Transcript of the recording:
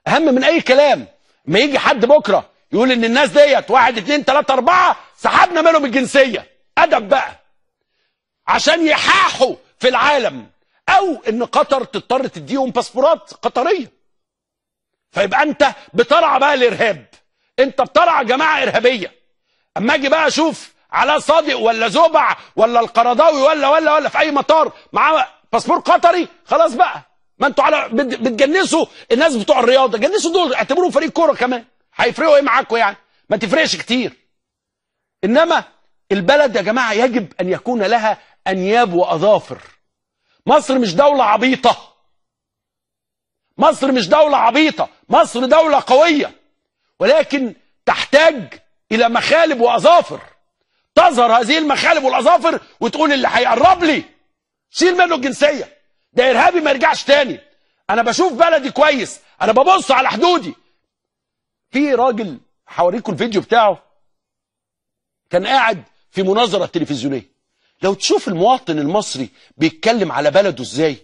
اهم من اي كلام. ما يجي حد بكره يقول ان الناس ديت 1 2 3 4 سحبنا منهم الجنسيه، ادب بقى، عشان يحاحوا في العالم، او ان قطر تضطر تديهم باسبورات قطريه. فيبقى انت بترعى بقى الارهاب، انت بترعى جماعه ارهابيه. اما اجي بقى اشوف علاء صادق ولا زوبع ولا القرضاوي ولا في اي مطار معاه باسبور قطري، خلاص بقى، ما انتوا على بتجنسوا الناس بتوع الرياضه، جنسوا دول، اعتبروهم فريق كوره كمان، هيفرقوا ايه معاكم يعني؟ ما تفرقش كتير. انما البلد يا جماعه يجب ان يكون لها انياب واظافر. مصر مش دوله عبيطه، مصر مش دوله عبيطه، مصر دوله قويه، ولكن تحتاج الى مخالب واظافر. تظهر هذه المخالب والاظافر وتقول اللي هيقرب لي شيل منه الجنسيه، ده ارهابي ما يرجعش تاني. انا بشوف بلدي كويس، انا ببص على حدودي. في راجل هوريكم الفيديو بتاعه، كان قاعد في مناظره تلفزيونيه. لو تشوف المواطن المصري بيتكلم على بلده ازاي،